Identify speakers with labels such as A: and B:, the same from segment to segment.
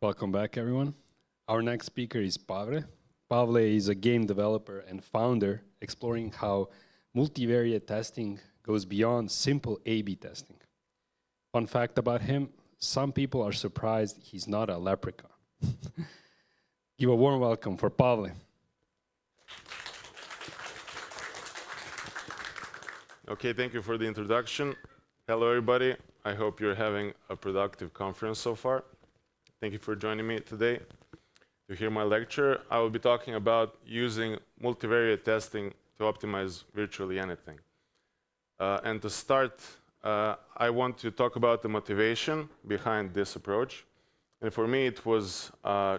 A: Welcome back, everyone. Our next speaker is Pavle. Pavle is a game developer and founder exploring how multivariate testing goes beyond simple A/B testing. Fun fact about him, some people are surprised he's not a leprechaun. Give a warm welcome for Pavle.
B: Okay, thank you for the introduction. Hello, everybody. I hope you're having a productive conference so far. Thank you for joining me today to hear my lecture. I will be talking about using multivariate testing to optimize virtually anything. And to start, I want to talk about the motivation behind this approach. And for me, it was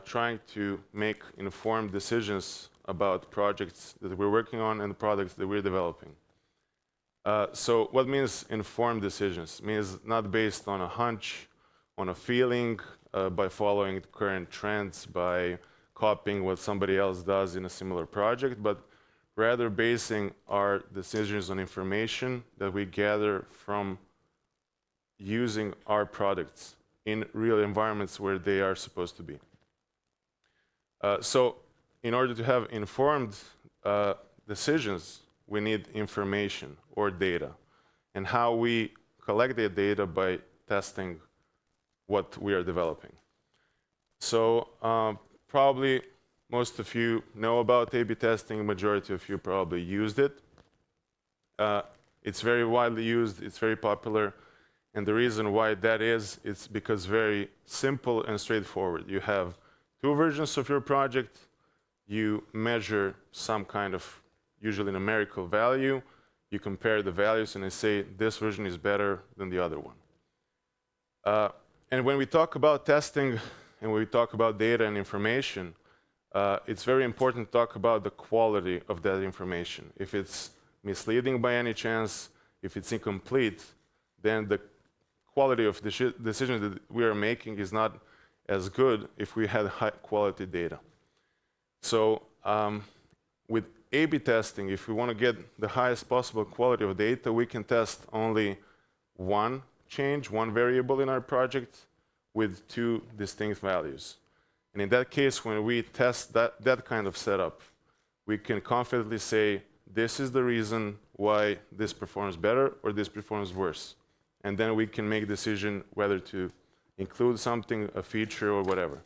B: trying to make informed decisions about projects that we're working on and products that we're developing. So what means informed decisions? It means not based on a hunch, on a feeling, by following current trends, by copying what somebody else does in a similar project, but rather basing our decisions on information that we gather from using our products in real environments where they are supposed to be. So in order to have informed decisions, we need information or data, and how we collect the data by testing what we are developing. So probably most of you know about A/B testing. Majority of you probably used it. It's very widely used. It's very popular. And the reason why that is, it's because very simple and straightforward. You have two versions of your project. You measure some kind of usually numerical value. You compare the values and you say this version is better than the other one. And when we talk about testing and we talk about data and information, it's very important to talk about the quality of that information. If it's misleading by any chance, if it's incomplete, then the quality of the decisions that we are making is not as good if we had high quality data. So with A/B testing, if we want to get the highest possible quality of data, we can test only one change, one variable in our project with two distinct values. And in that case, when we test that kind of setup, we can confidently say, this is the reason why this performs better or this performs worse. And then we can make a decision whether to include something, a feature, or whatever.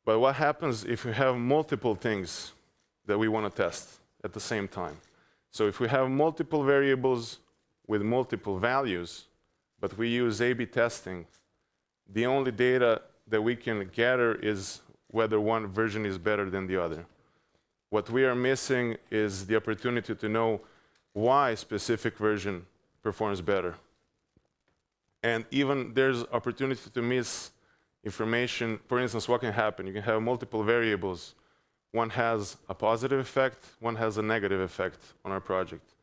B: But what happens if we have multiple things that we want to test at the same time? So if we have multiple variables with multiple values, but we use A/B testing, the only data that we can gather is whether one version is better than the other. What we are missing is the opportunity to know why a specific version performs better. And even there's opportunity to miss information. For instance, what can happen? You can have multiple variables. One has a positive effect, one has a negative effect on our project.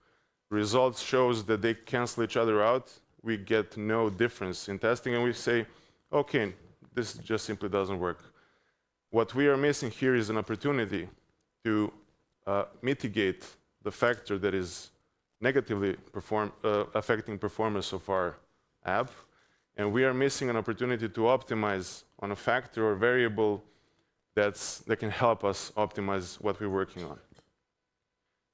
B: Results shows that they cancel each other out. We get no difference in testing, and we say, okay, this just simply doesn't work. What we are missing here is an opportunity to mitigate the factor that is negatively affecting performance of our app, and we are missing an opportunity to optimize on a factor or variable that can help us optimize what we're working on.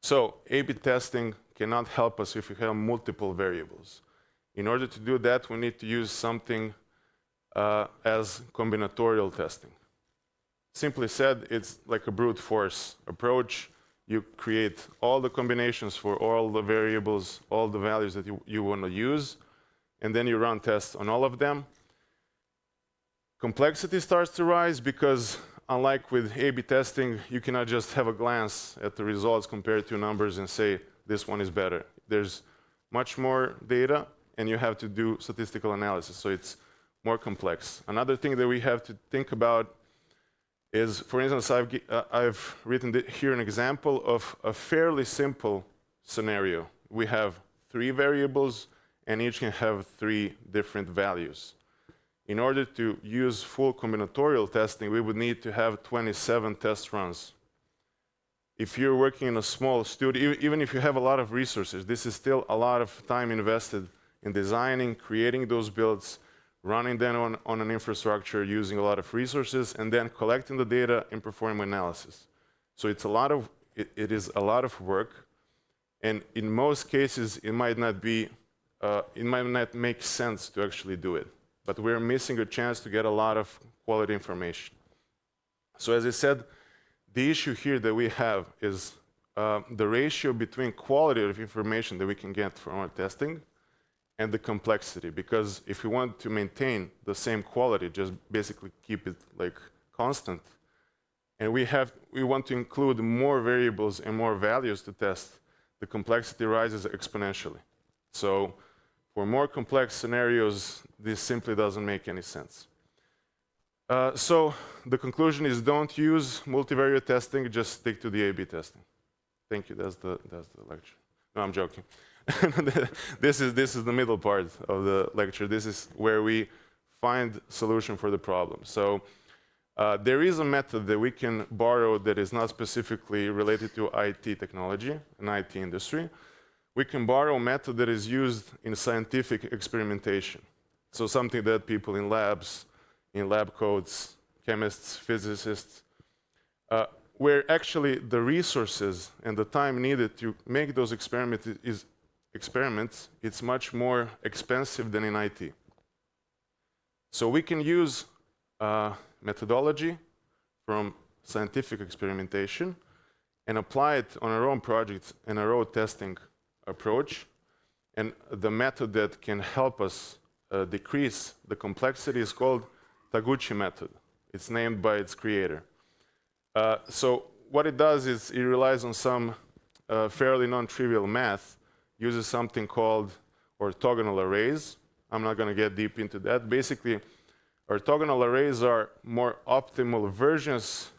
B: So A/B testing cannot help us if we have multiple variables. In order to do that, we need to use something as combinatorial testing. Simply said, it's like a brute force approach. You create all the combinations for all the variables, all the values that you want to use, and then you run tests on all of them. Complexity starts to rise because unlike with A/B testing, you cannot just have a glance at the results compared to numbers and say, this one is better. There's much more data, and you have to do statistical analysis, so it's more complex. Another thing that we have to think about is, for instance, I've written here an example of a fairly simple scenario. We have three variables, and each can have three different values. In order to use full combinatorial testing, we would need to have 27 test runs. If you're working in a small studio, even if you have a lot of resources, this is still a lot of time invested in designing, creating those builds, running them on an infrastructure, using a lot of resources, and then collecting the data and performing analysis. So it's a lot of, it is a lot of work, and in most cases, it might not make sense to actually do it. But we're missing a chance to get a lot of quality information. So as I said, the issue here that we have is the ratio between quality of information that we can get from our testing and the complexity. Because if we want to maintain the same quality, just basically keep it like constant, and we want to include more variables and more values to test, the complexity rises exponentially. So for more complex scenarios, this simply doesn't make any sense. So the conclusion is, don't use multivariate testing, just stick to the A/B testing. Thank you, that's the lecture. No, I'm joking. This is the middle part of the lecture. This is where we find solution for the problem. So there is a method that we can borrow that is not specifically related to IT technology and IT industry. We can borrow a method that is used in scientific experimentation. So something that people in labs, in lab coats, chemists, physicists, where actually the resources and the time needed to make those experiments, it's much more expensive than in IT. So we can use methodology from scientific experimentation and apply it on our own projects and our own testing approach. And the method that can help us decrease the complexity is called Taguchi method. It's named by its creator. So what it does is it relies on some fairly non-trivial math, uses something called orthogonal arrays. I'm not going to get deep into that. Basically, orthogonal arrays are more optimal versions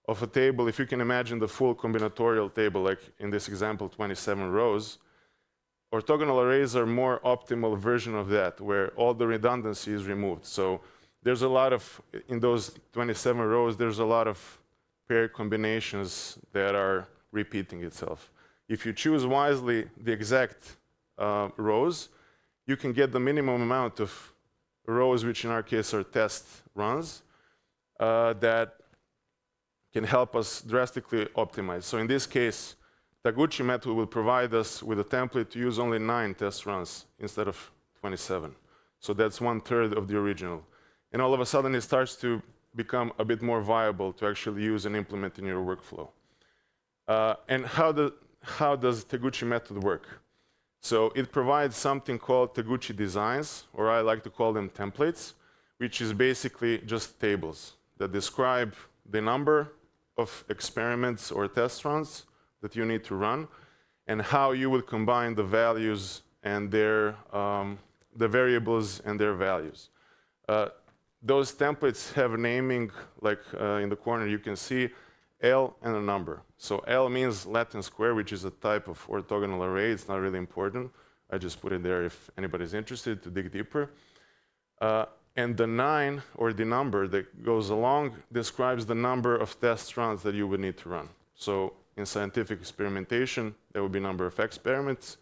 B: of a table. If you can imagine the full combinatorial table, like in this example, 27 rows, orthogonal arrays are more optimal version of that, where all the redundancy is removed. So there's a lot of, in those 27 rows, there's a lot of pair combinations that are repeating itself. If you choose wisely the exact rows, you can get the minimum amount of rows, which in our case are test runs, that can help us drastically optimize. So in this case, Taguchi method will provide us with a template to use only 9 test runs instead of 27. So that's 1/3 of the original. And all of a sudden, it starts to become a bit more viable to actually use and implement in your workflow. And how does Taguchi method work? So it provides something called Taguchi designs, or I like to call them templates, which is basically just tables that describe the number of experiments or test runs that you need to run, and how you would combine the values and their the variables and their values. Those templates have naming, like in the corner you can see L and a number. So L means Latin square, which is a type of orthogonal array. It's not really important. I just put it there if anybody's interested to dig deeper. And the 9, or the number that goes along, describes the number of test runs that you would need to run. So in scientific experimentation, there would be number of experiments.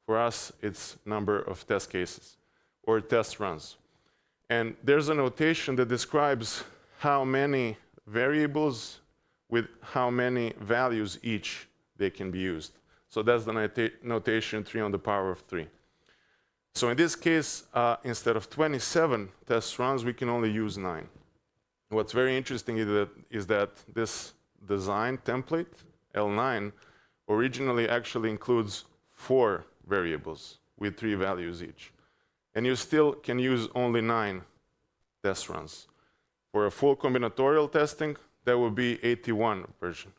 B: For us, it's number of test cases or test runs. And there's a notation that describes how many variables with how many values each they can be used. So that's the notation 3 on the power of 3. So in this case, instead of 27 test runs, we can only use 9. What's very interesting is that this design template, L9, originally actually includes 4 variables with 3 values each. And you still can use only 9 test runs. For a full combinatorial testing, that would be 81 version.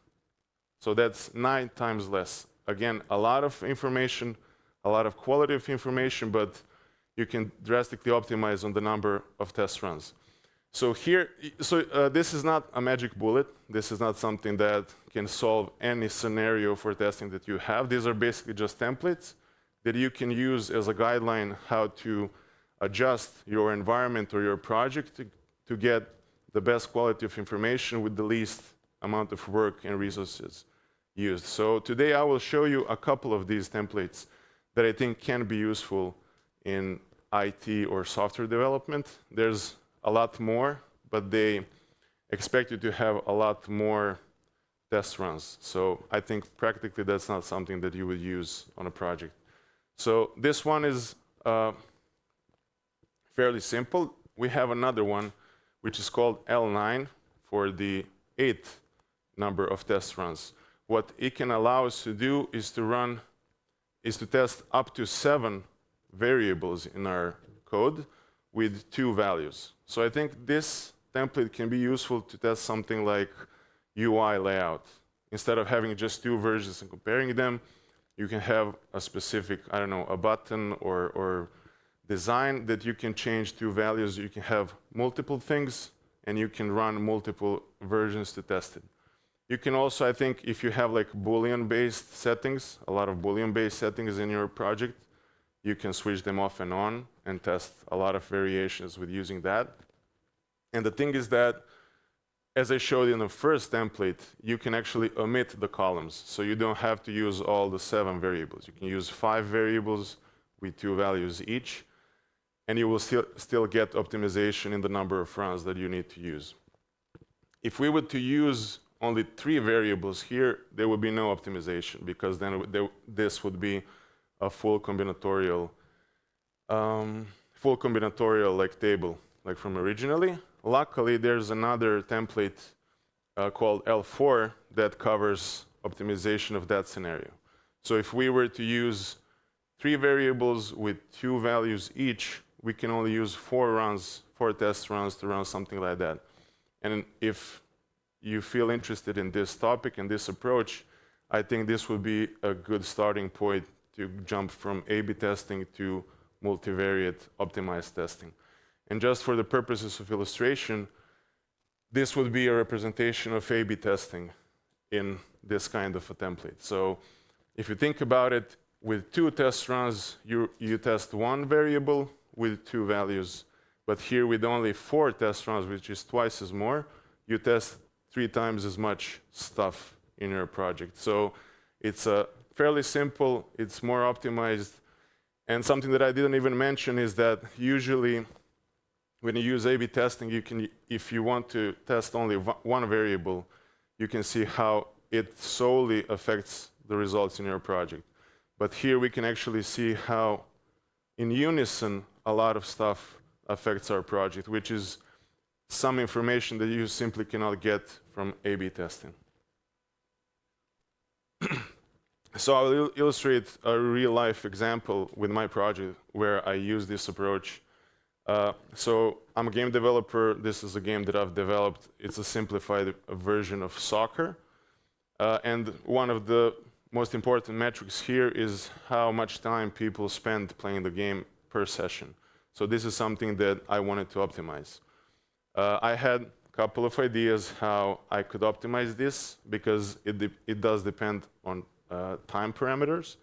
B: So that's 9 times less. Again, a lot of information, a lot of quality of information, but you can drastically optimize on the number of test runs. So here, this is not a magic bullet. This is not something that can solve any scenario for testing that you have. These are basically just templates that you can use as a guideline how to adjust your environment or your project to get the best quality of information with the least amount of work and resources used. So today I will show you a couple of these templates that I think can be useful in IT or software development. There's a lot more, but they expect you to have a lot more test runs. So I think practically that's not something that you would use on a project. So this one is fairly simple. We have another one, which is called L9 for the 8th number of test runs. What it can allow us to do is to test up to 7 variables in our code with 2 values. So I think this template can be useful to test something like UI layout. Instead of having just 2 versions and comparing them, you can have a specific, I don't know, a button or design that you can change 2 values. You can have multiple things, and you can run multiple versions to test it. You can also, I think, if you have like Boolean-based settings, a lot of Boolean-based settings in your project, you can switch them off and on and test a lot of variations with using that. And the thing is that, as I showed in the first template, you can actually omit the columns. So you don't have to use all the 7 variables. You can use 5 variables with 2 values each, and you will still get optimization in the number of runs that you need to use. If we were to use only 3 variables here, there would be no optimization, because then this would be a full combinatorial like table, like from originally. Luckily, there's another template called L4 that covers optimization of that scenario. So if we were to use 3 variables with 2 values each, we can only use 4 test runs to run something like that. And if you feel interested in this topic and this approach, I think this would be a good starting point to jump from A/B testing to multivariate optimized testing. And just for the purposes of illustration, this would be a representation of A/B testing in this kind of a template. So if you think about it, with 2 test runs, you test 1 variable with 2 values. But here with only 4 test runs, which is twice as more, you test 3 times as much stuff in your project. So it's fairly simple, it's more optimized. And something that I didn't even mention is that usually when you use A/B testing, you can, if you want to test only 1 variable, you can see how it solely affects the results in your project. But here we can actually see how in unison a lot of stuff affects our project, which is some information that you simply cannot get from A/B testing. So I'll illustrate a real-life example with my project where I use this approach. So I'm a game developer. This is a game that I've developed. It's a simplified version of soccer. And one of the most important metrics here is how much time people spend playing the game per session. So this is something that I wanted to optimize. I had a couple of ideas how I could optimize this, because it does depend on time parameters.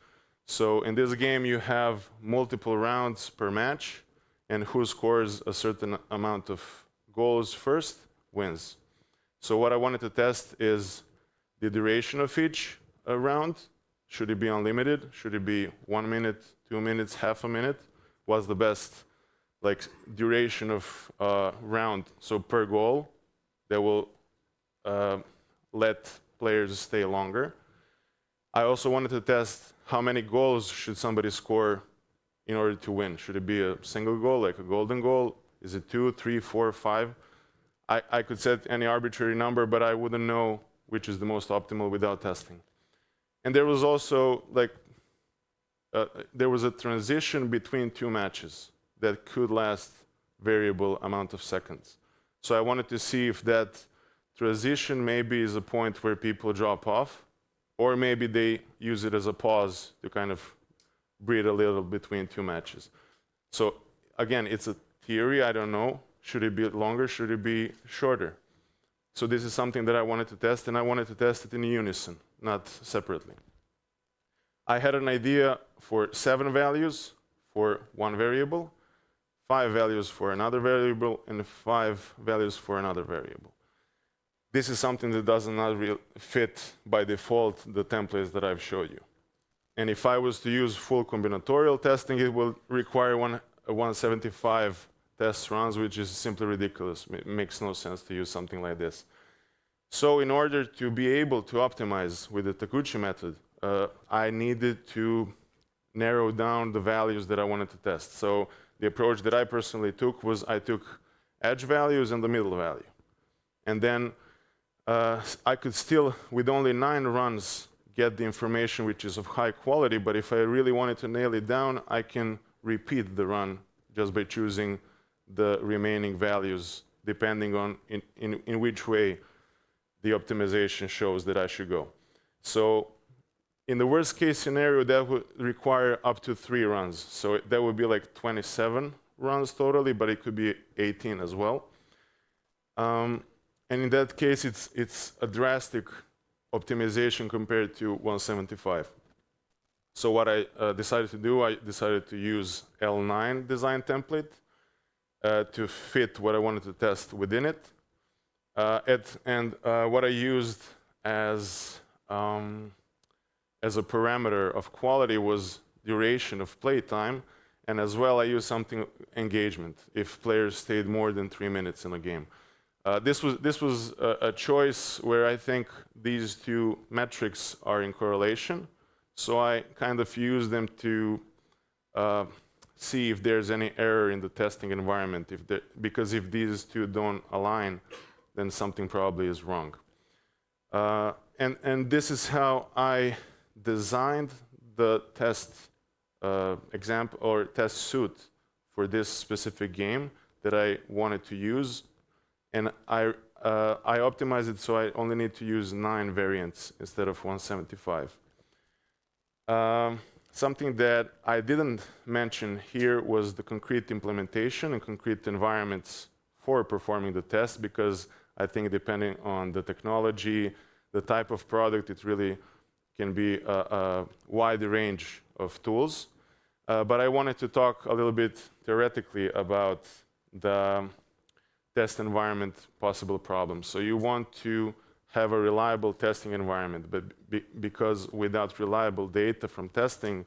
B: So in this game, you have multiple rounds per match, and who scores a certain amount of goals first wins. So what I wanted to test is the duration of each round. Should it be unlimited? Should it be 1 minute, 2 minutes, half a minute? What's the best duration of round? So per goal, that will let players stay longer. I also wanted to test how many goals should somebody score in order to win. Should it be a single goal, like a golden goal? Is it 2, 3, 4, 5? I could set any arbitrary number, but I wouldn't know which is the most optimal without testing. And there was also there was a transition between 2 matches that could last variable amount of seconds. So I wanted to see if that transition maybe is a point where people drop off, or maybe they use it as a pause to kind of breathe a little between 2 matches. So again, it's a theory, I don't know. Should it be longer? Should it be shorter? So this is something that I wanted to test, and I wanted to test it in unison, not separately. I had an idea for 7 values for 1 variable, 5 values for another variable, and 5 values for another variable. This is something that does not really fit by default the templates that I've showed you. And if I was to use full combinatorial testing, it will require 175 test runs, which is simply ridiculous. It makes no sense to use something like this. So in order to be able to optimize with the Takeuchi method, I needed to narrow down the values that I wanted to test. So the approach that I personally took was I took edge values and the middle value. And then I could still, with only 9 runs, get the information which is of high quality, but if I really wanted to nail it down, I can repeat the run just by choosing the remaining values, depending on in which way the optimization shows that I should go. So in the worst case scenario, that would require up to 3 runs. So that would be like 27 runs totally, but it could be 18 as well. And in that case, it's a drastic optimization compared to 175. So what I decided to do, I decided to use L9 design template to fit what I wanted to test within it. What I used as a parameter of quality was duration of play time, and as well I used something engagement, if players stayed more than 3 minutes in a game. This was a choice where I think these two metrics are in correlation, so I kind of used them to see if there's any error in the testing environment, because if these two don't align, then something probably is wrong. And this is how I designed the test example or test suite for this specific game that I wanted to use. And I optimized it so I only need to use 9 variants instead of 175. Something that I didn't mention here was the concrete implementation and concrete environments for performing the test, because I think depending on the technology, the type of product, it really can be a wide range of tools. But I wanted to talk a little bit theoretically about the test environment possible problems. So you want to have a reliable testing environment, but because without reliable data from testing,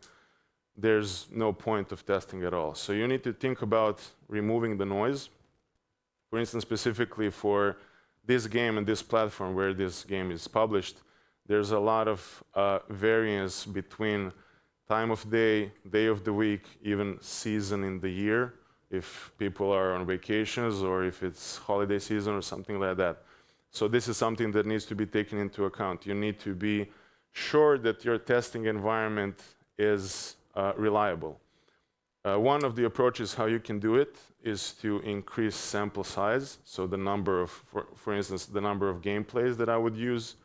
B: there's no point of testing at all. So you need to think about removing the noise. For instance, specifically for this game and this platform where this game is published, there's a lot of variance between time of day, day of the week, even season in the year, if people are on vacations or if it's holiday season or something like that. So this is something that needs to be taken into account. You need to be sure that your testing environment is reliable. One of the approaches how you can do it is to increase sample size. So the number of, for instance, the number of gameplays that I would use,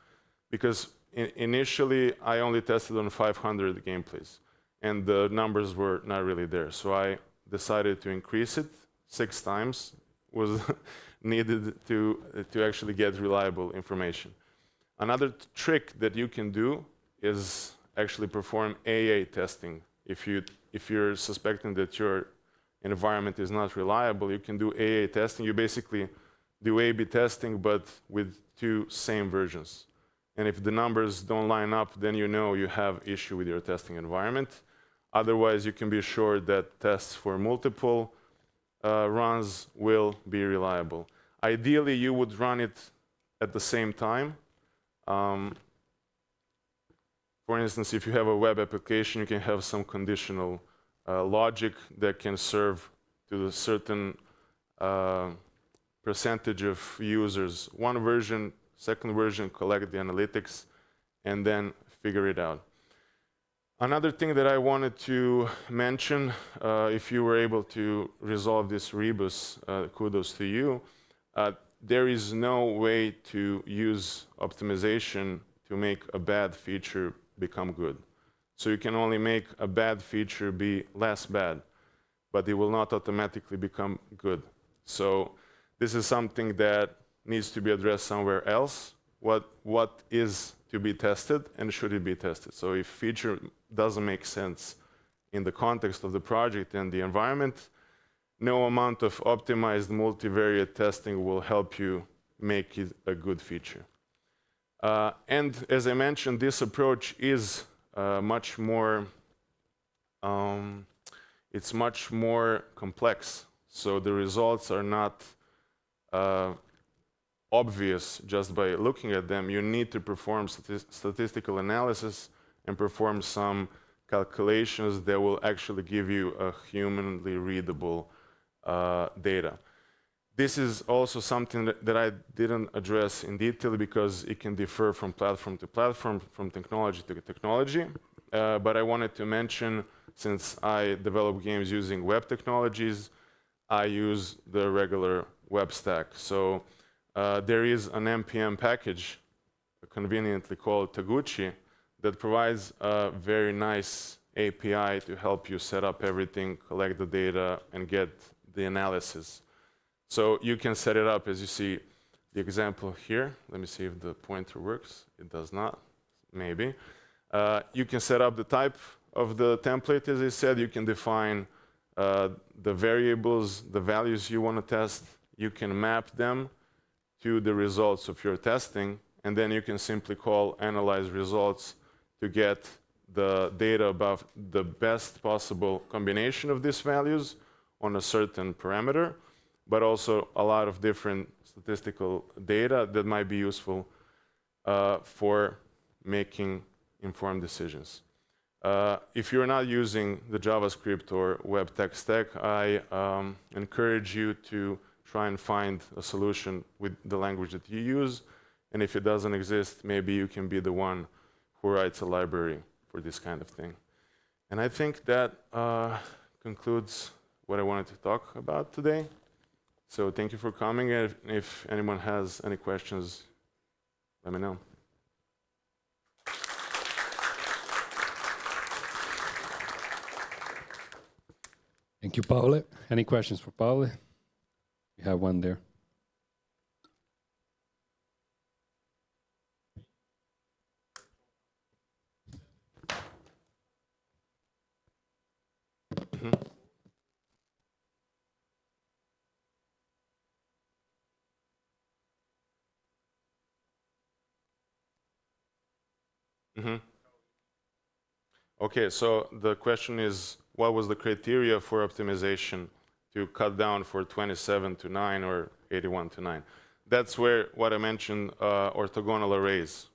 B: because initially I only tested on 500 gameplays and the numbers were not really there. So I decided to increase it 6 times was needed to actually get reliable information. Another trick that you can do is actually perform AA testing. If you're suspecting that your environment is not reliable, you can do AA testing. You basically do A/B testing, but with 2 same versions. And if the numbers don't line up, then you know you have issue with your testing environment. Otherwise, you can be sure that tests for multiple runs will be reliable. Ideally, you would run it at the same time. For instance, if you have a web application, you can have some conditional logic that can serve to a certain percentage of users. One version, second version, collect the analytics, and then figure it out. Another thing that I wanted to mention, if you were able to resolve this rebus, kudos to you. There is no way to use optimization to make a bad feature become good. So you can only make a bad feature be less bad, but it will not automatically become good. So this is something that needs to be addressed somewhere else. What is to be tested and should it be tested? So if feature doesn't make sense in the context of the project and the environment, no amount of optimized multivariate testing will help you make it a good feature. And as I mentioned, this approach is much more it's much more complex. So the results are not obvious just by looking at them. You need to perform statistical analysis and perform some calculations that will actually give you a humanly readable data. This is also something that I didn't address in detail because it can differ from platform to platform, from technology to technology. But I wanted to mention, since I develop games using web technologies, I use the regular web stack. So there is an NPM package, conveniently called Taguchi, that provides a very nice API to help you set up everything, collect the data, and get the analysis. So you can set it up as you see the example here. Let me see if the pointer works. It does not, maybe. You can set up the type of the template, as I said. You can define the variables, the values you want to test. You can map them to the results of your testing, and then you can simply call analyze results to get the data about the best possible combination of these values on a certain parameter, but also a lot of different statistical data that might be useful for making informed decisions. If you're not using the JavaScript or web tech stack, I encourage you to try and find a solution with the language that you use. And if it doesn't exist, maybe you can be the one who writes a library for this kind of thing. And I think that concludes what I wanted to talk about today. So thank you for coming. And if anyone has any questions, let me know.
A: Thank you, Pavle. Any questions for Pavle? We have one there.
B: Okay, so the question is, what was the criteria for optimization to cut down for 27 to 9 or 81 to 9? That's where what I mentioned, orthogonal arrays.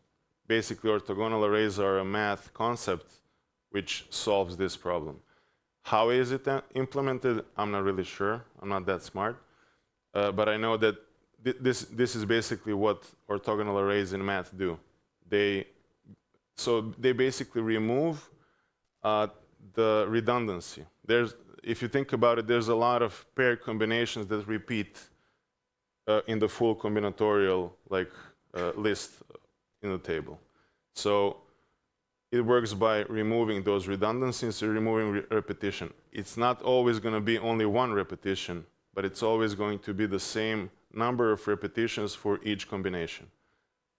B: Basically, orthogonal arrays are a math concept which solves this problem. How is it implemented? I'm not really sure. I'm not that smart. But I know that this is basically what orthogonal arrays in math do. They basically remove the redundancy. If you think about it, there's a lot of paired combinations that repeat in the full combinatorial list in the table. So it works by removing those redundancies, removing repetition. It's not always going to be only one repetition, but it's always going to be the same number of repetitions for each combination.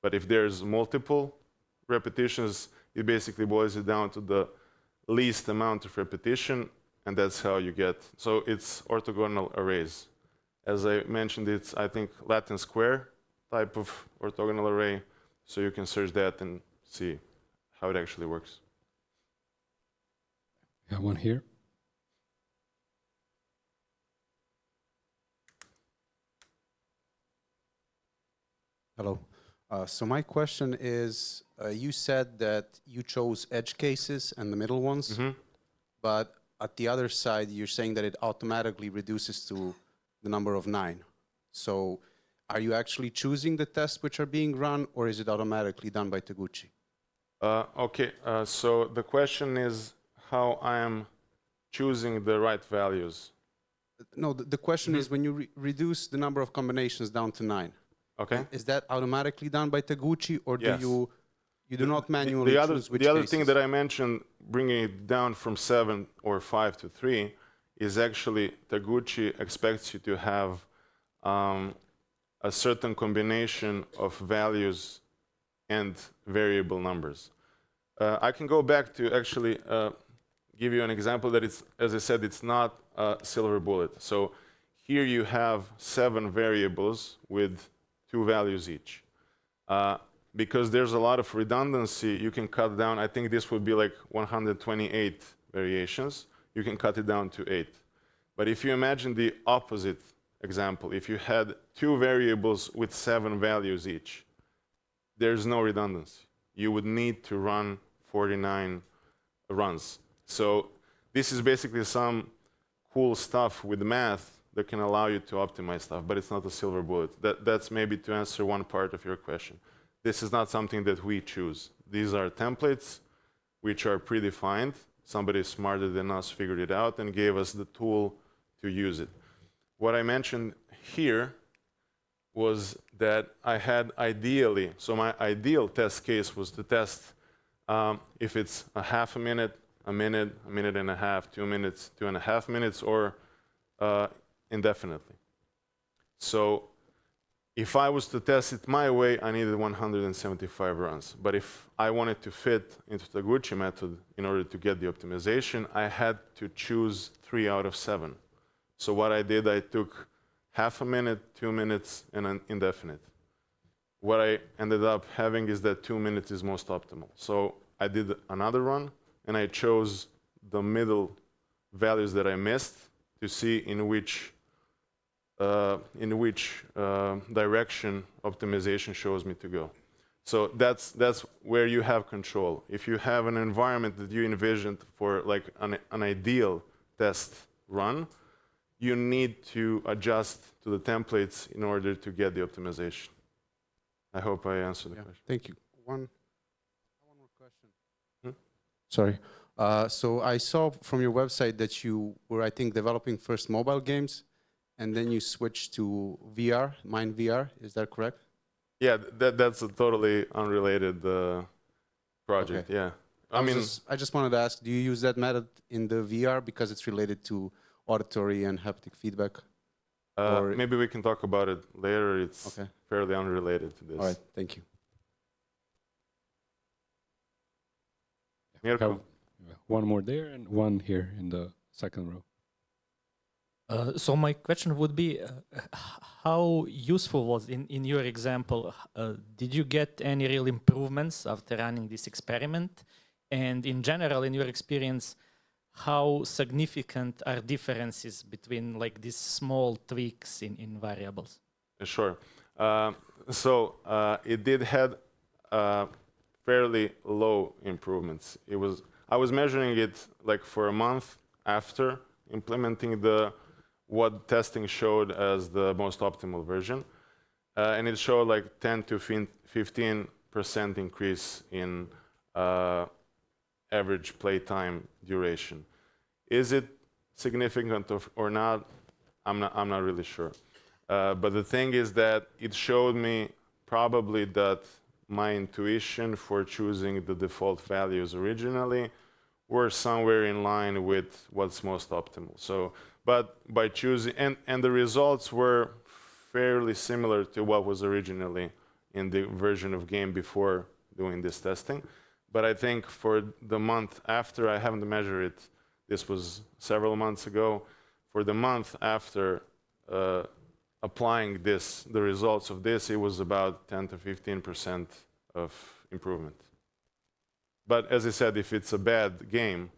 B: But if there's multiple repetitions, it basically boils it down to the least amount of repetition, and that's how you get. So it's orthogonal arrays. As I mentioned, it's, I think, Latin square type of orthogonal array. So you can search that and see how it actually works.
A: Got one here.
C: Hello. So my question is, you said that you chose edge cases and the middle ones, but at the other side, you're saying that it automatically reduces to the number of 9. So are you actually choosing the tests which are being run, or is it automatically done by Taguchi?
B: Okay, so the question is how I am choosing the right values.
C: No, the question is when you reduce the number of combinations down to 9.
B: Okay.
C: Is that automatically done by Taguchi, or
B: Yes.
C: do you do not manually choose which
B: The other
C: cases?
B: thing that I mentioned, bringing it down from 7 or 5 to 3, is actually Taguchi expects you to have a certain combination of values and variable numbers. I can go back to actually give you an example that it's, as I said, it's not a silver bullet. So here you have 7 variables with 2 values each. Because there's a lot of redundancy, you can cut down. I think this would be like 128 variations. you can cut it down to 8. But if you imagine the opposite example, if you had 2 variables with 7 values each, there's no redundancy. You would need to run 49 runs. So this is basically some cool stuff with math that can allow you to optimize stuff, but it's not a silver bullet. That's maybe to answer one part of your question. This is not something that we choose. These are templates which are predefined. Somebody smarter than us figured it out and gave us the tool to use it. What I mentioned here was that I had ideally, so my ideal test case was to test if it's a half a minute, a minute and a half, 2 minutes, 2.5 minutes, or indefinitely. So if I was to test it my way, I needed 175 runs. But if I wanted to fit into the Taguchi method in order to get the optimization, I had to choose 3 out of 7. So what I did, I took half a minute, 2 minutes, and an indefinite. What I ended up having is that 2 minutes is most optimal. So I did another run, and I chose the middle values that I missed to see in which direction optimization shows me to go. So that's where you have control. If you have an environment that you envisioned for like an ideal test run, you need to adjust to the templates in order to get the optimization. I hope I answered the question.
C: Thank you. One more question. Sorry. So I saw from your website that you were, I think, developing first mobile games, and then you switched to VR, Mind VR. Is that correct?
B: Yeah, that's a totally unrelated project.
C: Okay.
B: Yeah.
C: I just wanted to ask, do you use that method in the VR because it's related to auditory and haptic feedback?
B: Maybe we can talk about it later. It's fairly unrelated to this.
C: All right, thank you.
B: Mirko?
A: One more there and one here in the second row.
D: So my question would be, how useful was, in your example, did you get any real improvements after running this experiment? And in general, in your experience, how significant are differences between like these small tweaks in variables?
B: Sure. It did have fairly low improvements. I was measuring it like for a month after implementing what testing showed as the most optimal version. And it showed like 10 to 15% increase in average playtime duration. Is it significant or not? I'm not really sure. But the thing is that it showed me probably that my intuition for choosing the default values originally were somewhere in line with what's most optimal. So, but by choosing, and the results were fairly similar to what was originally in the version of game before doing this testing. But I think for the month after, I haven't measured it, this was several months ago, for the month after applying this, the results of this, it was about 10 to 15% of improvement. But as I said, if it's a bad game,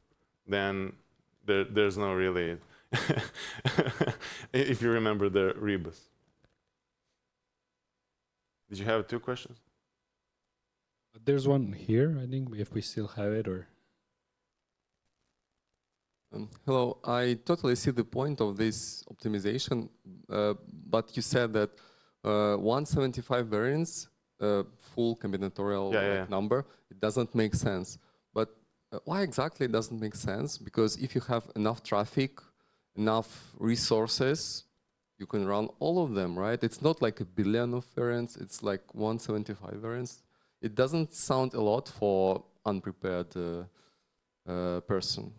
B: then there's no really, if you remember the rebus. Did you have 2 questions?
A: There's one here, I think, if we still have it, or...
E: Hello, I totally see the point of this optimization, but you said that 175 variants, full combinatorial number, it doesn't make sense. But why exactly it doesn't make sense? Because if you have enough traffic, enough resources, you can run all of them, right? It's not like a billion of variants, it's like 175 variants. It doesn't sound a lot for unprepared person.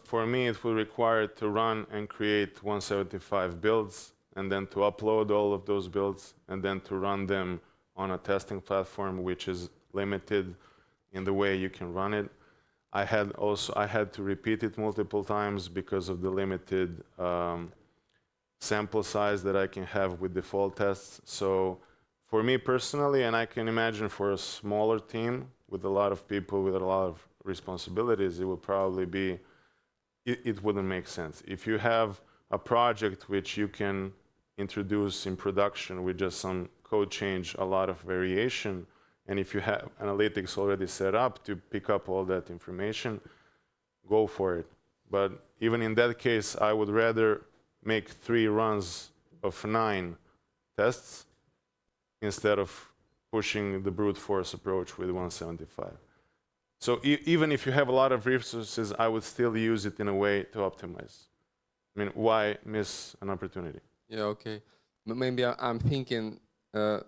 B: For me, it will require to run and create 175 builds, and then to upload all of those builds, and then to run them on a testing platform, which is limited in the way you can run it. I had to repeat it multiple times because of the limited sample size that I can have with default tests. So for me personally, and I can imagine for a smaller team with a lot of people with a lot of responsibilities, it will probably be it wouldn't make sense. If you have a project which you can introduce in production with just some code change, a lot of variation, and if you have analytics already set up to pick up all that information, go for it. But even in that case, I would rather make 3 runs of 9 tests instead of pushing the brute force approach with 175. So even if you have a lot of resources, I would still use it in a way to optimize. I mean, why miss an opportunity?
E: Yeah, okay. Maybe I'm thinking the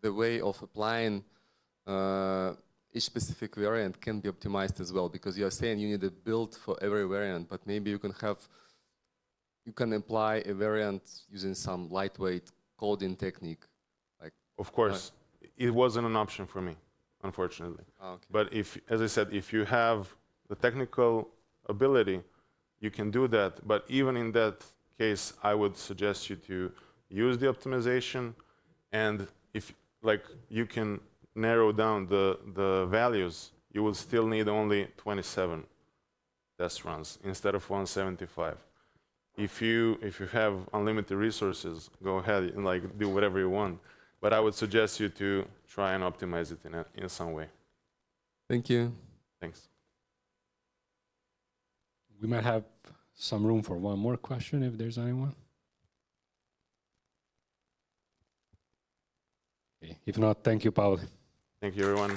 E: way of applying each specific variant can be optimized as well, because you are saying you need a build for every variant, but maybe you can apply a variant using some lightweight coding technique. Like,
B: of course, it wasn't an option for me, unfortunately.
E: Okay.
B: But if, as I said, if you have the technical ability, you can do that. But even in that case, I would suggest you to use the optimization, and if you can narrow down the values, you will still need only 27 test runs instead of 175. If you have unlimited resources, go ahead and do whatever you want. But I would suggest you to try and optimize it in some way.
E: Thank you.
B: Thanks.
A: We might have some room for one more question if there's anyone. Okay. If not, thank you, Pavle.
B: Thank you, everyone.